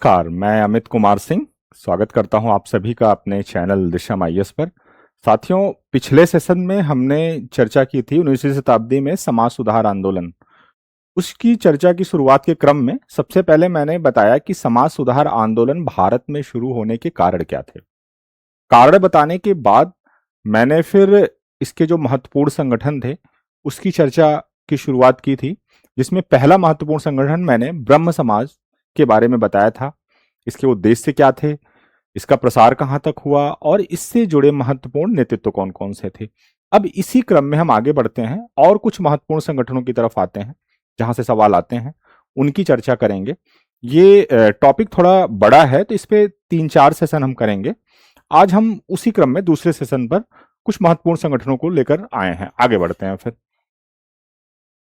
नमस्कार, मैं अमित कुमार सिंह स्वागत करता हूं आप सभी का अपने चैनल दिशम आईएएस पर। साथियों, पिछले सेशन में हमने चर्चा की थी 19वीं शताब्दी में समाज सुधार आंदोलन। उसकी चर्चा की शुरुआत के क्रम में सबसे पहले मैंने बताया कि समाज सुधार आंदोलन भारत में शुरू होने के कारण क्या थे। कारण बताने के बाद मैंने फिर इसके जो महत्वपूर्ण संगठन थे उसकी चर्चा की शुरुआत की थी, जिसमें पहला महत्वपूर्ण संगठन मैंने ब्रह्म समाज के बारे में बताया था। इसके उद्देश्य क्या थे, इसका प्रसार कहां तक हुआ और इससे जुड़े महत्वपूर्ण नेतृत्व कौन कौन से थे। अब इसी क्रम में हम आगे बढ़ते हैं और कुछ महत्वपूर्ण संगठनों की तरफ आते हैं जहां से सवाल आते हैं, उनकी चर्चा करेंगे। ये टॉपिक थोड़ा बड़ा है तो इस पे 3-4 सेशन हम करेंगे। आज हम उसी क्रम में दूसरे सेशन पर कुछ महत्वपूर्ण संगठनों को लेकर आए हैं। आगे बढ़ते हैं। फिर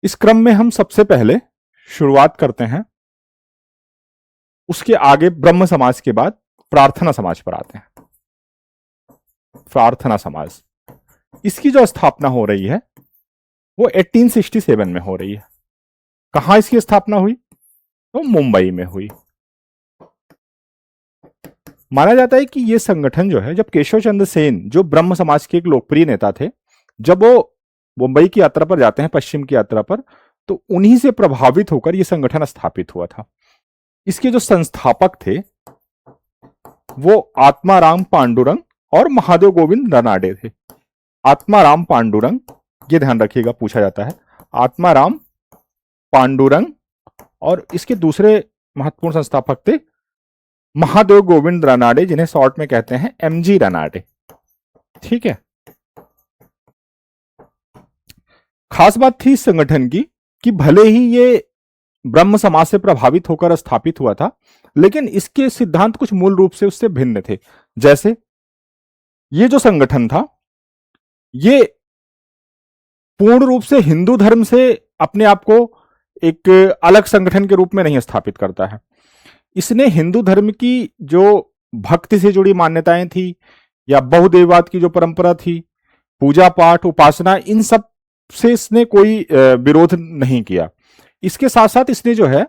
इस क्रम में हम सबसे पहले शुरुआत करते हैं, उसके आगे ब्रह्म समाज के बाद प्रार्थना समाज पर आते हैं। प्रार्थना समाज, इसकी जो स्थापना हो रही है वो 1867 में हो रही है। कहां इसकी स्थापना हुई? तो मुंबई में हुई। माना जाता है कि यह संगठन जो है, जब केशव चंद्र सेन जो ब्रह्म समाज के एक लोकप्रिय नेता थे, जब वो मुंबई की यात्रा पर जाते हैं, पश्चिम की यात्रा पर, तो उन्हीं से प्रभावित होकर यह संगठन स्थापित हुआ था। इसके जो संस्थापक थे वो आत्माराम पांडुरंग और महादेव गोविंद रनाडे थे। आत्माराम पांडुरंग, ये ध्यान रखिएगा, पूछा जाता है। आत्माराम पांडुरंग और इसके दूसरे महत्वपूर्ण संस्थापक थे महादेव गोविंद रनाडे, जिन्हें शॉर्ट में कहते हैं एमजी रनाडे। ठीक है। खास बात थी इस संगठन की कि भले ही ये ब्रह्म समाज से प्रभावित होकर स्थापित हुआ था, लेकिन इसके सिद्धांत कुछ मूल रूप से उससे भिन्न थे। जैसे ये जो संगठन था, ये पूर्ण रूप से हिंदू धर्म से अपने आप को एक अलग संगठन के रूप में नहीं स्थापित करता है। इसने हिंदू धर्म की जो भक्ति से जुड़ी मान्यताएं थी या बहुदेववाद की जो परंपरा थी, पूजा पाठ उपासना, इन सब से इसने कोई विरोध नहीं किया। इसके साथ साथ इसने जो है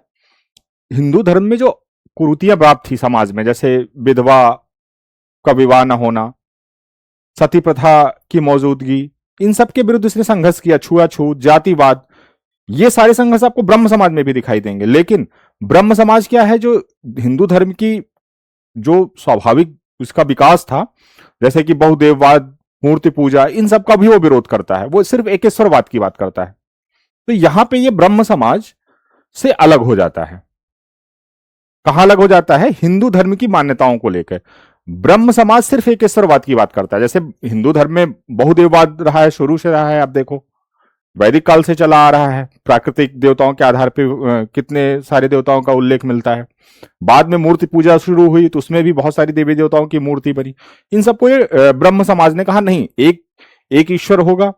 हिंदू धर्म में जो कुरीतियां व्याप्त थी समाज में, जैसे विधवा का विवाह न होना, सती प्रथा की मौजूदगी, इन सब के विरुद्ध इसने संघर्ष किया। छुआछूत, जातिवाद, ये सारे संघर्ष आपको ब्रह्म समाज में भी दिखाई देंगे। लेकिन ब्रह्म समाज क्या है, जो हिंदू धर्म की जो स्वाभाविक उसका विकास था, जैसे कि बहुदेववाद, मूर्ति पूजा, इन सब का भी वो विरोध करता है। वो सिर्फ एकेश्वरवाद की बात करता है। तो यहां पे ये ब्रह्म समाज से अलग हो जाता है। कहां अलग हो जाता है? हिंदू धर्म की मान्यताओं को लेकर। ब्रह्म समाज सिर्फ एकेश्वरवाद की बात करता है। जैसे हिंदू धर्म में बहुदेववाद रहा है, शुरू से रहा है, आप देखो वैदिक काल से चला आ रहा है। प्राकृतिक देवताओं के आधार पर कितने सारे देवताओं का उल्लेख मिलता है। बाद में मूर्ति पूजा शुरू हुई तो उसमें भी बहुत सारी देवी देवताओं की मूर्ति बनी। इन सबको ये ब्रह्म समाज ने कहा नहीं, एक ईश्वर होगा,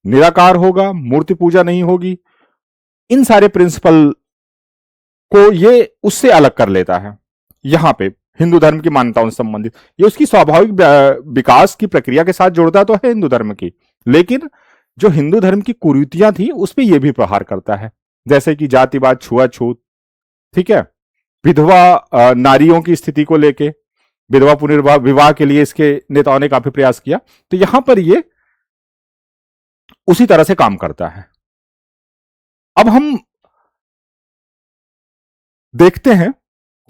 निराकार होगा, मूर्ति पूजा नहीं होगी। इन सारे प्रिंसिपल को ये उससे अलग कर लेता है। यहां पे हिंदू धर्म की मान्यताओं से संबंधित ये उसकी स्वाभाविक विकास की प्रक्रिया के साथ जोड़ता तो है हिंदू धर्म की, लेकिन जो हिंदू धर्म की कुरीतियां थी उस पर यह भी प्रहार करता है, जैसे कि जातिवाद, छुआछूत, ठीक है, विधवा नारियों की स्थिति को लेके, विधवा पुनर्विवाह के लिए इसके नेताओं ने काफी प्रयास किया। तो यहां पर ये उसी तरह से काम करता है। अब हम देखते हैं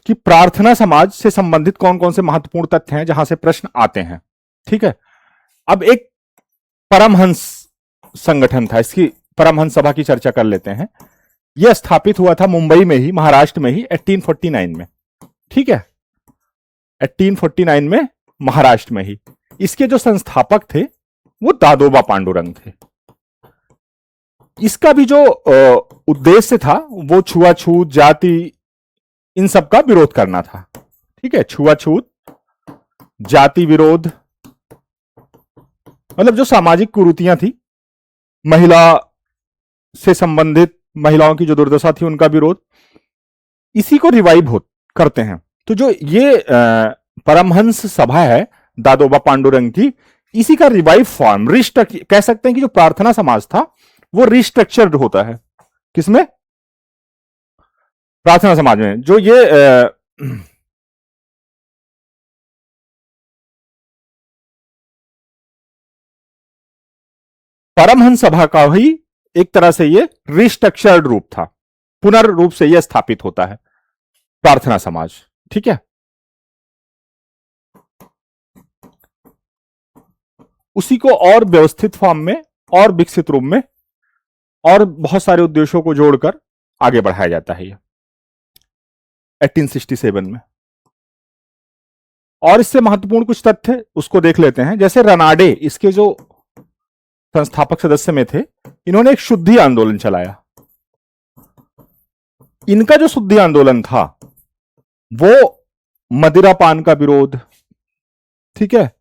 कि प्रार्थना समाज से संबंधित कौन कौन से महत्वपूर्ण तथ्य हैं जहां से प्रश्न आते हैं। ठीक है। अब एक परमहंस संगठन था, इसकी परमहंस सभा की चर्चा कर लेते हैं। यह स्थापित हुआ था मुंबई में ही, महाराष्ट्र में ही, 1849 में। ठीक है, 1849 में महाराष्ट्र में ही। इसके जो संस्थापक थे वो दादोबा पांडुरंग थे। इसका भी जो उद्देश्य था वो छुआछूत, जाति, इन सब का विरोध करना था। ठीक है, छुआछूत, जाति विरोध, मतलब जो सामाजिक कुरीतियां थी, महिला से संबंधित महिलाओं की जो दुर्दशा थी उनका विरोध, इसी को रिवाइव करते हैं। तो जो ये परमहंस सभा है दादोबा पांडुरंग की, इसी का रिवाइव फॉर्म, कह सकते हैं कि जो प्रार्थना समाज था वो रिस्ट्रक्चर्ड होता है। किसमें? प्रार्थना समाज में। जो ये परमहंस सभा का ही एक तरह से ये रिस्ट्रक्चर्ड रूप था, पुनर्रूप से यह स्थापित होता है प्रार्थना समाज। ठीक है, उसी को और व्यवस्थित फॉर्म में और विकसित रूप में और बहुत सारे उद्देश्यों को जोड़कर आगे बढ़ाया जाता है ये 1867 में। और इससे महत्वपूर्ण कुछ तथ्य उसको देख लेते हैं। जैसे रनाडे इसके जो संस्थापक सदस्य में थे, इन्होंने एक शुद्धि आंदोलन चलाया। इनका जो शुद्धि आंदोलन था वो मदिरापान का विरोध, ठीक है,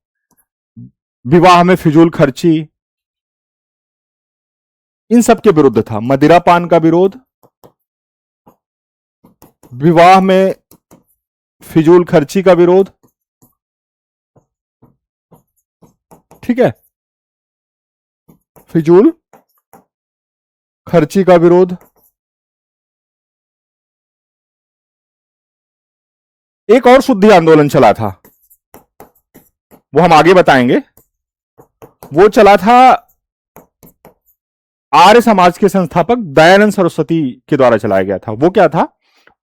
विवाह में फिजूल खर्ची, इन सब के विरुद्ध था। मदिरापान का विरोध, विवाह में फिजूल खर्ची का विरोध, ठीक है, फिजूल खर्ची का विरोध। एक और शुद्धि आंदोलन चला था, वो हम आगे बताएंगे। वो चला था आर्य समाज के संस्थापक दयानंद सरस्वती के द्वारा चलाया गया था। वो क्या था,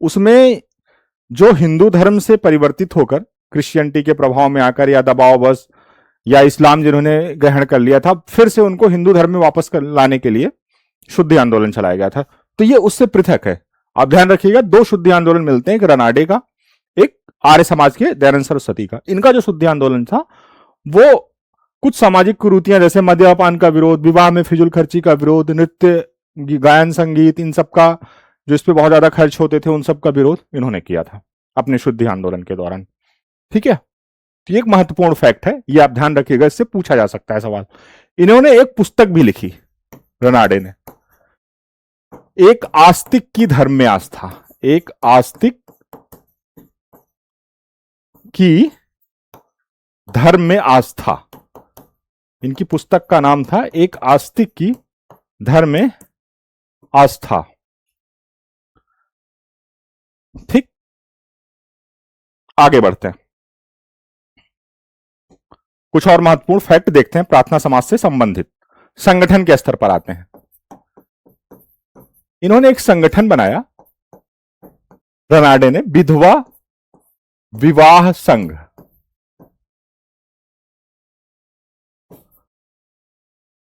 उसमें जो हिंदू धर्म से परिवर्तित होकर क्रिश्चियनिटी के प्रभाव में आकर या दबाववश या इस्लाम जिन्होंने ग्रहण कर लिया था, फिर से उनको हिंदू धर्म में वापस लाने के लिए शुद्धि आंदोलन चलाया गया था। तो ये उससे पृथक है। आप ध्यान रखिएगा, दो शुद्धि आंदोलन मिलते हैं, एक रनाडे का, एक आर्य समाज के दयानंद सरस्वती का। इनका जो शुद्धि आंदोलन था वो कुछ सामाजिक कुरीतियां जैसे मद्यपान का विरोध, विवाह में फिजूल खर्ची का विरोध, नृत्य, गायन, संगीत, इन सब का जो इस पे बहुत ज्यादा खर्च होते थे, उन सब का विरोध इन्होंने किया था अपने शुद्धि आंदोलन के दौरान। ठीक है, तो ये एक महत्वपूर्ण फैक्ट है, ये आप ध्यान रखिएगा, इससे पूछा जा सकता है सवाल। इन्होंने एक पुस्तक भी लिखी, रनाडे ने, एक आस्तिक की धर्म में आस्था। एक आस्तिक की धर्म में आस्था, इनकी पुस्तक का नाम था एक आस्तिक की धर्म में आस्था। ठीक, आगे बढ़ते हैं, कुछ और महत्वपूर्ण फैक्ट देखते हैं प्रार्थना समाज से संबंधित। संगठन के स्तर पर आते हैं। इन्होंने एक संगठन बनाया रनाडे ने, विधवा विवाह संघ।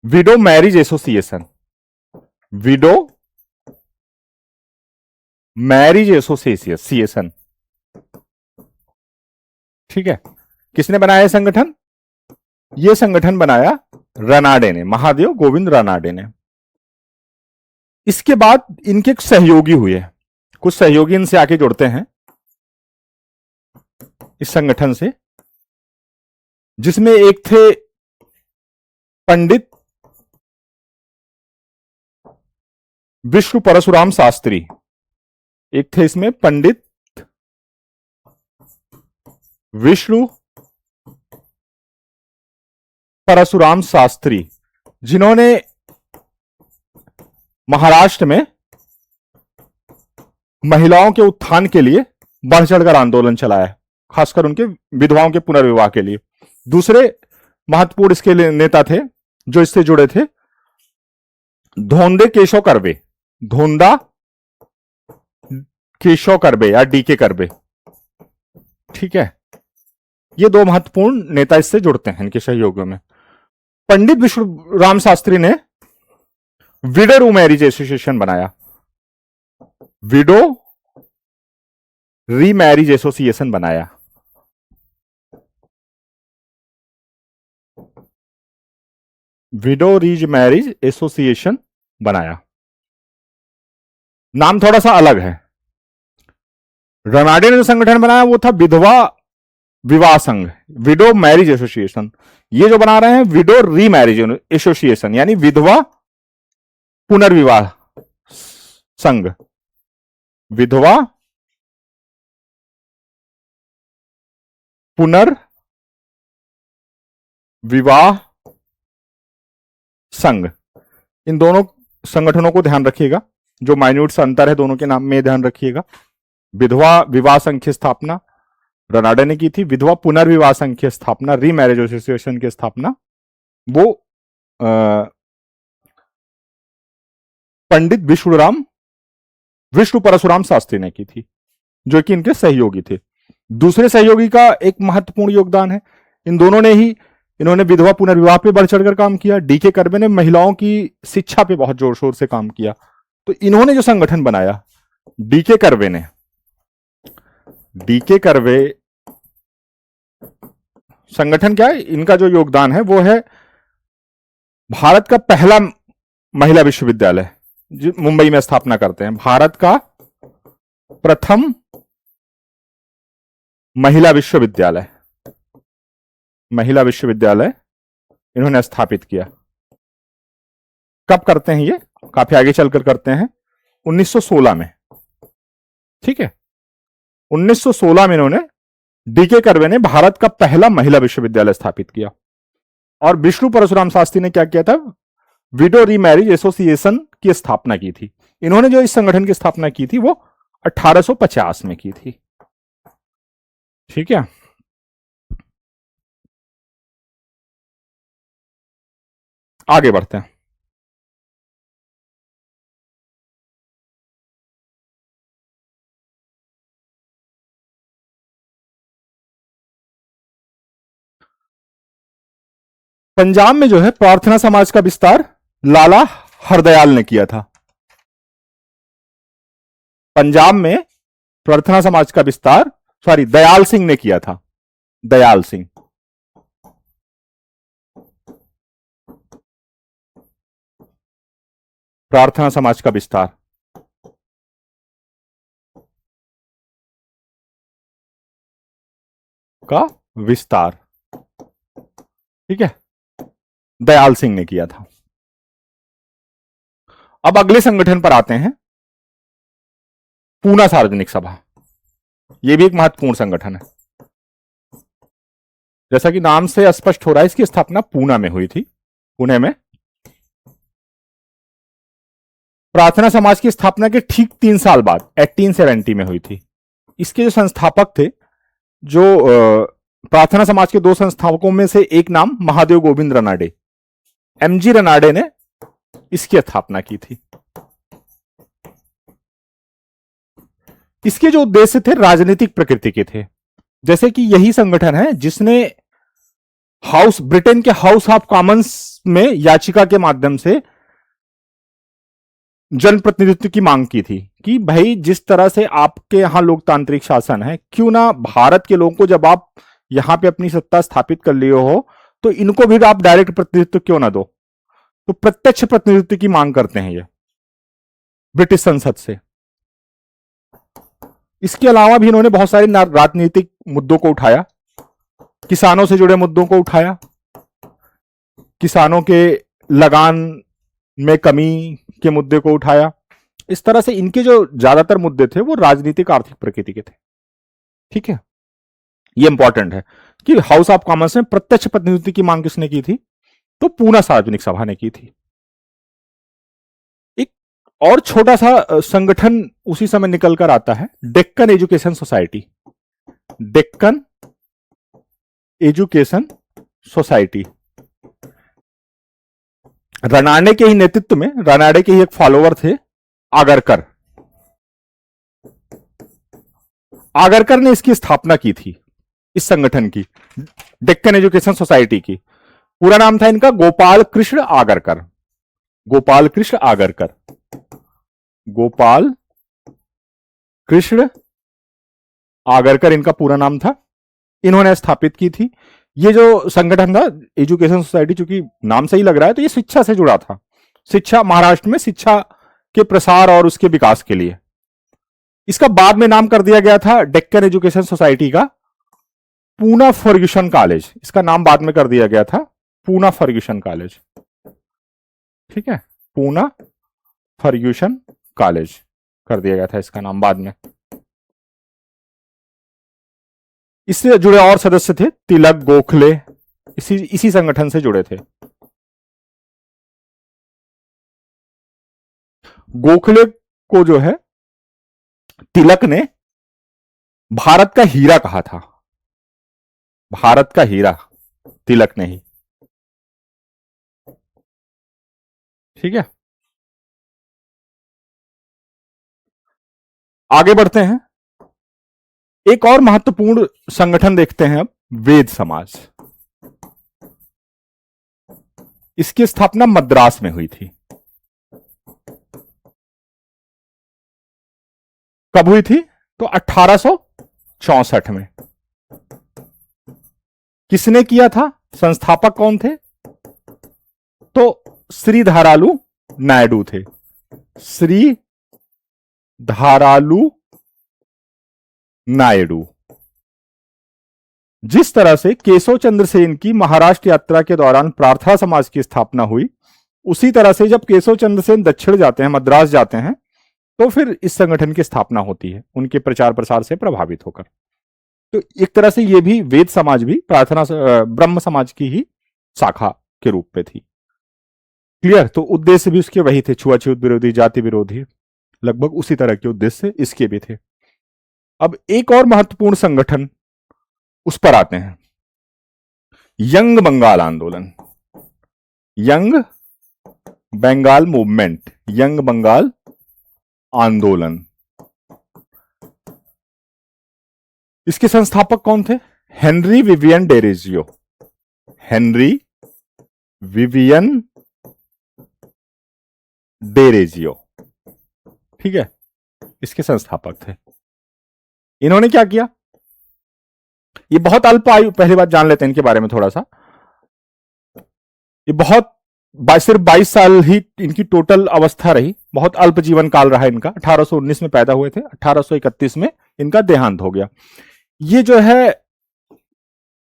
Window marriage association, window marriage association. ठीक है, किसने बनाया संगठन? यह संगठन बनाया रनाडे ने, महादेव गोविंद रनाडे ने। इसके बाद इनके सहयोगी हुए, कुछ सहयोगी इनसे आके जुड़ते हैं इस संगठन से, जिसमें एक थे पंडित विष्णु परशुराम शास्त्री। एक थे इसमें पंडित विष्णु परशुराम शास्त्री, जिन्होंने महाराष्ट्र में महिलाओं के उत्थान के लिए बढ़ चढ़कर आंदोलन चलाया, खासकर उनके विधवाओं के पुनर्विवाह के लिए। दूसरे महत्वपूर्ण इसके नेता थे जो इससे जुड़े थे, धोंडे केशव कर्वे, धोंडा केशव कर्वे या डीके कर्वे। ठीक है, ये दो महत्वपूर्ण नेता इससे जुड़ते हैं इनके सहयोगियों में। पंडित विष्णु राम शास्त्री ने विडो मैरिज एसोसिएशन बनाया, विडो री मैरिज एसोसिएशन बनाया। विडो रीज मैरिज एसोसिएशन बनाया। नाम थोड़ा सा अलग है। रनाडे ने जो संगठन बनाया वो था विधवा विवाह संघ, विडो मैरिज एसोसिएशन। ये जो बना रहे हैं विडो री मैरिज एसोसिएशन, यानी विधवा पुनर्विवाह संघ, विधवा पुनर्विवाह संघ। इन दोनों संगठनों को ध्यान रखिएगा, जो माइन्यूट सा अंतर है दोनों के नाम में ध्यान रखिएगा। विधवा विवाह संघ की स्थापना रनाडे ने की थी, विधवा पुनर्विवाह संघ की स्थापना, री मैरिज एसोसिएशन की स्थापना वो पंडित विष्णु परशुराम शास्त्री ने की थी, जो कि इनके सहयोगी थे। दूसरे सहयोगी का एक महत्वपूर्ण योगदान है, इन दोनों ने ही इन्होंने विधवा पुनर्विवाह पे बढ़ चढ़कर काम किया। डीके कर्वे ने महिलाओं की शिक्षा पे बहुत जोर शोर से काम किया। तो इन्होंने जो संगठन बनाया, डीके कर्वे संगठन क्या है, इनका जो योगदान है वो है भारत का पहला महिला विश्वविद्यालय, जो मुंबई में स्थापना करते हैं। भारत का प्रथम महिला विश्वविद्यालय इन्होंने स्थापित किया। कब करते हैं ये, काफी आगे चलकर करते हैं, 1916 में। ठीक है, 1916 में इन्होंने, डीके कर्वे ने भारत का पहला महिला विश्वविद्यालय स्थापित किया। और विष्णु परशुराम शास्त्री ने क्या किया था, विडो रीमैरिज एसोसिएशन की स्थापना की थी। इन्होंने जो इस संगठन की स्थापना की थी वो 1850 में की थी। ठीक है, आगे बढ़ते हैं। पंजाब में जो है प्रार्थना समाज का विस्तार लाला हरदयाल ने किया था। पंजाब में प्रार्थना समाज का विस्तार दयाल सिंह ने किया था। दयाल सिंह, प्रार्थना समाज का विस्तार ठीक है, दयाल सिंह ने किया था। अब अगले संगठन पर आते हैं, पूना सार्वजनिक सभा। यह भी एक महत्वपूर्ण संगठन है। जैसा कि नाम से स्पष्ट हो रहा है, इसकी स्थापना पूना में हुई थी। पुणे में प्रार्थना समाज की स्थापना के ठीक 3 साल बाद 1870 में हुई थी। इसके जो संस्थापक थे, जो प्रार्थना समाज के 2 संस्थापकों में से एक नाम महादेव गोविंद रनाडे, एमजी रनाडे ने इसकी स्थापना की थी। इसके जो उद्देश्य थे राजनीतिक प्रकृति के थे। जैसे कि यही संगठन है जिसने ब्रिटेन के हाउस ऑफ कॉमन्स में याचिका के माध्यम से जनप्रतिनिधित्व की मांग की थी कि भाई जिस तरह से आपके यहां लोकतांत्रिक शासन है, क्यों ना भारत के लोगों को, जब आप यहां पे अपनी सत्ता स्थापित कर लिए हो, तो इनको भी आप डायरेक्ट प्रतिनिधित्व क्यों ना दो। तो प्रत्यक्ष प्रतिनिधित्व की मांग करते हैं ये ब्रिटिश संसद से। इसके अलावा भी इन्होंने बहुत सारे राजनीतिक मुद्दों को उठाया, किसानों से जुड़े मुद्दों को उठाया, किसानों के लगान में कमी के मुद्दे को उठाया। इस तरह से इनके जो ज्यादातर मुद्दे थे वो राजनीतिक आर्थिक प्रकृति के थे। ठीक है, ये इंपॉर्टेंट है कि हाउस ऑफ कॉमन्स में प्रत्यक्ष प्रतिनिधित्व की मांग किसने की थी, तो पूना सार्वजनिक सभा ने की थी। एक और छोटा सा संगठन उसी समय निकल कर आता है, Deccan education society. Deccan education society Ranade के ही नेतृत्व में, रनाडे के ही एक फॉलोवर थे आगरकर। आगरकर ने इसकी स्थापना की थी, इस संगठन की, डेक्कन एजुकेशन सोसाइटी की। पूरा नाम था इनका गोपाल कृष्ण आगरकर। गोपाल कृष्ण आगरकर, गोपाल कृष्ण आगरकर इनका पूरा नाम था। इन्होंने स्थापित की थी। ये जो संगठन था एजुकेशन सोसाइटी, चूंकि नाम से ही लग रहा है, तो ये शिक्षा से जुड़ा था। शिक्षा, महाराष्ट्र में शिक्षा के प्रसार और उसके विकास के लिए। इसका बाद में नाम कर दिया गया था डेक्कन एजुकेशन सोसाइटी का पूना फर्ग्यूसन कॉलेज। इसका नाम बाद में कर दिया गया था पूना फर्ग्यूसन कॉलेज। ठीक है, पूना फर्ग्यूसन कॉलेज कर दिया गया था इसका नाम बाद में। इससे जुड़े और सदस्य थे तिलक, गोखले, इसी संगठन से जुड़े थे। गोखले को जो है तिलक ने भारत का हीरा कहा था। भारत का हीरा तिलक ने ही। ठीक है, आगे बढ़ते हैं, एक और महत्वपूर्ण संगठन देखते हैं अब, वेद समाज। इसकी स्थापना मद्रास में हुई थी। कब हुई थी? तो 1864 में। किसने किया था? संस्थापक कौन थे? तो श्री धारालू नायडू थे। श्री धारालू नायडू। जिस तरह से केशव चंद्र सेन की महाराष्ट्र यात्रा के दौरान प्रार्थना समाज की स्थापना हुई, उसी तरह से जब केशव चंद्र सेन दक्षिण जाते हैं, मद्रास जाते हैं, तो फिर इस संगठन की स्थापना होती है उनके प्रचार प्रसार से प्रभावित होकर। तो एक तरह से ये भी वेद समाज भी प्रार्थना ब्रह्म समाज की ही शाखा के रूप में थी। क्लियर? तो उद्देश्य भी उसके वही थे, छुआछूत विरोधी, जाति विरोधी, लगभग उसी तरह के उद्देश्य इसके भी थे। अब एक और महत्वपूर्ण संगठन, उस पर आते हैं, यंग बंगाल आंदोलन, young Bengal movement, young Bengal आंदोलन। इसके संस्थापक कौन थे? Henry Vivian Derozio. Henry Vivian Derozio, ठीक है, इसके संस्थापक थे। इन्होंने क्या किया? ये बहुत अल्प आयु, पहली बात जान लेते हैं इनके बारे में थोड़ा सा। ये बहुत सिर्फ 22 साल ही इनकी टोटल अवस्था रही, बहुत अल्प जीवन काल रहा इनका। 1819 में पैदा हुए थे, 1831 में इनका देहांत हो गया। ये जो है,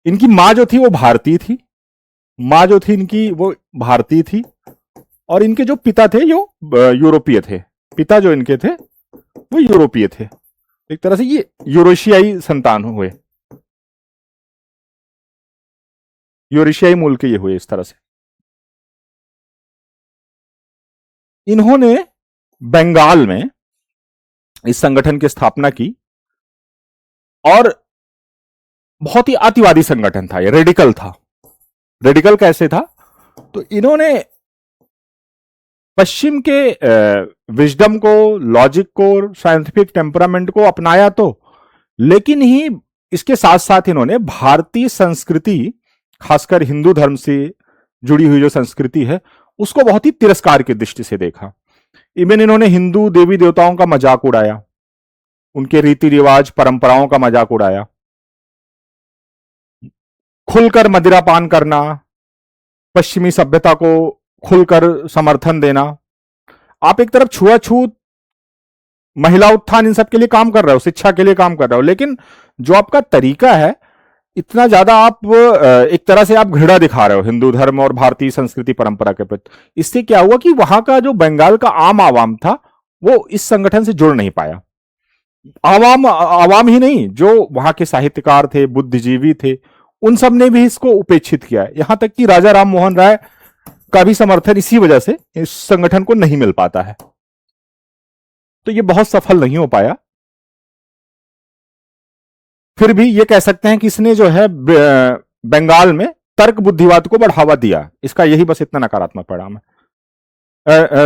इनकी मां जो थी वो भारतीय थी, मां जो थी इनकी वो भारतीय थी, और इनके जो पिता थे वो यूरोपीय थे। पिता जो इनके थे वो यूरोपीय थे। एक तरह से ये यूरोशियाई संतान हुए, यूरोशियाई मूल के ये हुए इस तरह से। इन्होंने बंगाल में इस संगठन की स्थापना की, और बहुत ही अतिवादी संगठन था, ये रेडिकल था। रेडिकल कैसे था? तो इन्होंने पश्चिम के विजडम को, लॉजिक को, साइंटिफिक टेम्परामेंट को अपनाया तो, लेकिन ही इसके साथ साथ इन्होंने भारतीय संस्कृति, खासकर हिंदू धर्म से जुड़ी हुई जो संस्कृति है, उसको बहुत ही तिरस्कार की दृष्टि से देखा। इवन इन्होंने हिंदू देवी देवताओं का मजाक उड़ाया, उनके रीति रिवाज परंपराओं का मजाक उड़ाया, खुलकर मदिरा पान करना, पश्चिमी सभ्यता को खुलकर समर्थन देना। आप एक तरफ छुआछूत, महिला उत्थान, इन सब के लिए काम कर रहे हो, शिक्षा के लिए काम कर रहे हो, लेकिन जो आपका तरीका है, इतना ज्यादा आप एक तरह से आप घृणा दिखा रहे हो हिंदू धर्म और भारतीय संस्कृति परंपरा के प्रति। इससे क्या हुआ कि वहां का जो बंगाल का आम आवाम था वो इस संगठन से जुड़ नहीं पाया। आवाम ही नहीं, जो वहां के साहित्यकार थे, बुद्धिजीवी थे, उन सब ने भी इसको उपेक्षित किया। यहां तक कि राजा राम मोहन राय का भी समर्थन इसी वजह से इस संगठन को नहीं मिल पाता है। तो ये बहुत सफल नहीं हो पाया। फिर भी ये कह सकते हैं कि इसने जो है बंगाल में तर्क बुद्धिवाद को बढ़ावा दिया। इसका यही बस इतना नकारात्मक परिणाम है,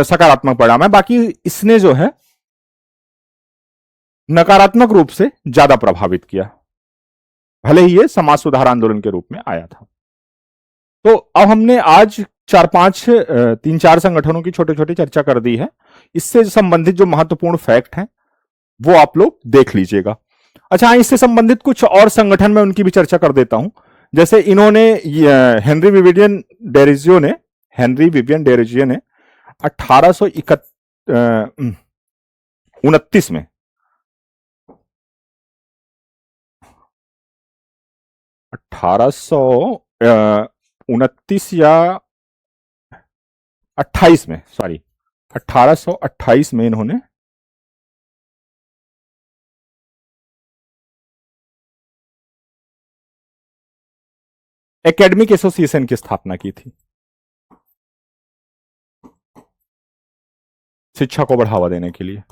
सकारात्मक परिणाम है। बाकी इसने जो है नकारात्मक रूप से ज्यादा प्रभावित किया, भले ही ये समाज सुधार आंदोलन के रूप में आया था। तो अब हमने आज तीन चार संगठनों की छोटे छोटे चर्चा कर दी है। इससे संबंधित जो महत्वपूर्ण फैक्ट हैं वो आप लोग देख लीजिएगा। अच्छा, इससे संबंधित कुछ और संगठन में उनकी भी चर्चा कर देता हूं। जैसे इन्होंने हेनरी विवियन डेरेजियो ने 1829 में 1829 या 28 में, सॉरी 1828 में इन्होंने एकेडमिक एसोसिएशन की स्थापना की थी, शिक्षा को बढ़ावा देने के लिए।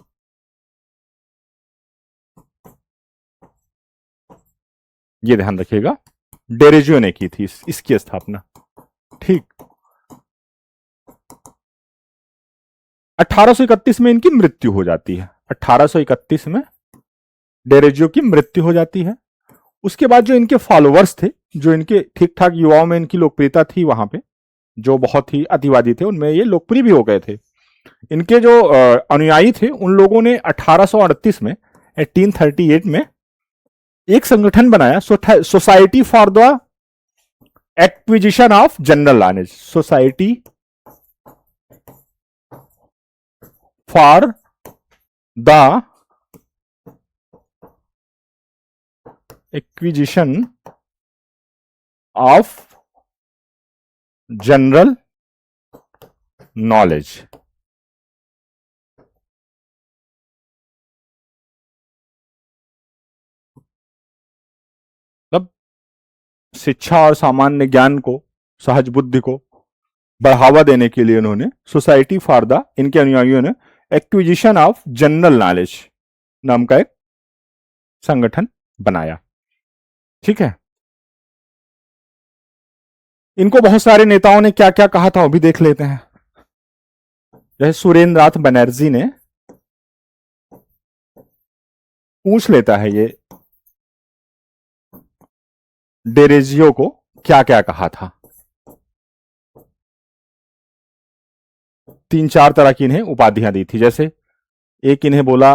ये ध्यान रखिएगा, डेरेजियो ने की थी इसकी स्थापना। ठीक, 1831 में इनकी मृत्यु हो जाती है। 1831 में डेरेजियो की मृत्यु हो जाती है। उसके बाद जो इनके फॉलोअर्स थे, जो इनके ठीक ठाक युवाओं में इनकी लोकप्रियता थी वहां पे, जो बहुत ही अतिवादी थे, उनमें ये लोकप्रिय भी हो गए थे। इनके जो अनुयायी थे उन लोगों ने 1838 में 1838 में एक संगठन बनाया, society for the acquisition of general knowledge. Society for the acquisition of general knowledge. मतलब शिक्षा और सामान्य ज्ञान को, सहज बुद्धि को बढ़ावा देने के लिए उन्होंने सोसाइटी फॉर द, इनके अनुयायियों ने एक्विजिशन ऑफ जनरल नॉलेज नाम का एक संगठन बनाया। ठीक है, इनको बहुत सारे नेताओं ने क्या क्या कहा था वो भी देख लेते हैं। जैसे सुरेंद्रनाथ बनर्जी ने पूछ लेता है ये डेरेजियो को क्या क्या कहा था। 3-4 तरह की इन्हें उपाधियां दी थी। जैसे एक इन्हें बोला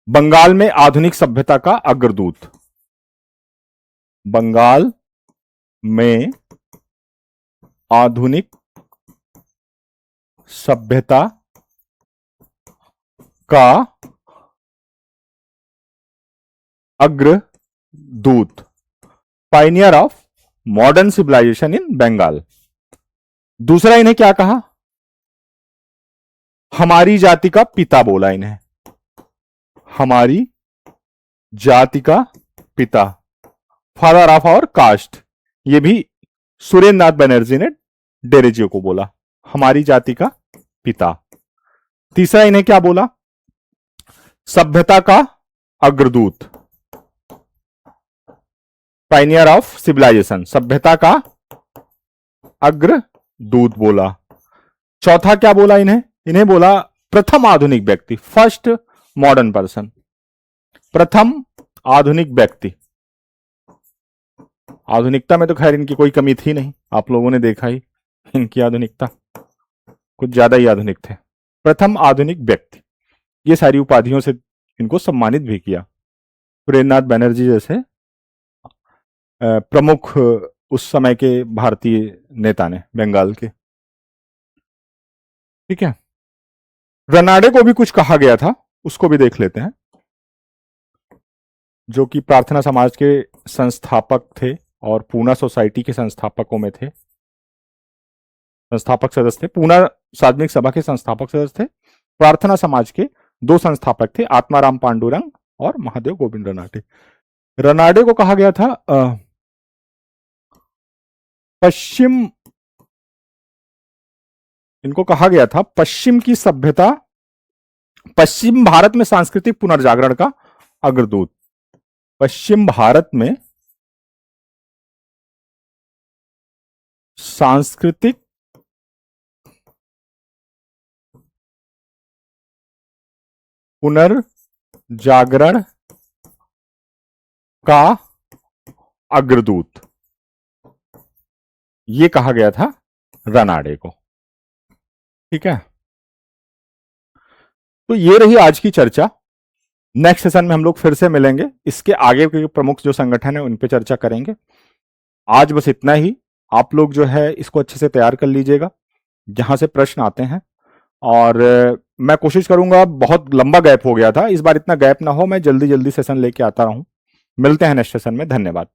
बंगाल में आधुनिक सभ्यता का अग्रदूत। बंगाल में आधुनिक सभ्यता का अग्रदूत, पायनियर ऑफ मॉडर्न सिविलाइजेशन इन बंगाल। दूसरा इन्हें क्या कहा, हमारी जाति का पिता बोला इन्हें, हमारी जाति का पिता, फादर ऑफ आवर कास्ट। ये भी सुरेंद्रनाथ बनर्जी ने डेरेजियो को बोला, हमारी जाति का पिता। तीसरा इन्हें क्या बोला, सभ्यता का अग्रदूत, पायनियर ऑफ सिविलाइजेशन, सभ्यता का अग्रदूत बोला। चौथा क्या बोला इन्हें, इन्हें बोला प्रथम आधुनिक व्यक्ति, फर्स्ट मॉडर्न पर्सन, प्रथम आधुनिक व्यक्ति। आधुनिकता में तो खैर इनकी कोई कमी थी नहीं, आप लोगों ने देखा ही इनकी आधुनिकता, कुछ ज्यादा ही आधुनिक थे। प्रथम आधुनिक व्यक्ति, ये सारी उपाधियों से इनको सम्मानित भी किया। सुरेंद्रनाथ बनर्जी जैसे प्रमुख उस समय के भारतीय नेता ने बंगाल के। ठीक है, रनाडे को भी कुछ कहा गया था, उसको भी देख लेते हैं, जो कि प्रार्थना समाज के संस्थापक थे और पूना सोसाइटी के संस्थापकों में थे, संस्थापक सदस्य थे। पूना सार्वजनिक सभा के संस्थापक सदस्य थे। प्रार्थना समाज के 2 संस्थापक थे, आत्माराम पांडुरंग और महादेव गोविंद रनाडे। रनाडे को कहा गया था पश्चिम, इनको कहा गया था पश्चिम की सभ्यता, पश्चिम भारत में सांस्कृतिक पुनर्जागरण का अग्रदूत। पश्चिम भारत में सांस्कृतिक पुनर्जागरण का अग्रदूत, ये कहा गया था रनाडे को। ठीक है, तो ये रही आज की चर्चा। नेक्स्ट सेशन में हम लोग फिर से मिलेंगे, इसके आगे के प्रमुख जो संगठन है उन पे चर्चा करेंगे। आज बस इतना ही। आप लोग जो है इसको अच्छे से तैयार कर लीजिएगा, जहां से प्रश्न आते हैं, और मैं कोशिश करूंगा, बहुत लंबा गैप हो गया था, इस बार इतना गैप ना हो, मैं जल्दी जल्दी सेशन लेके आता रहूं। मिलते हैं नेक्स्ट सेशन में, धन्यवाद।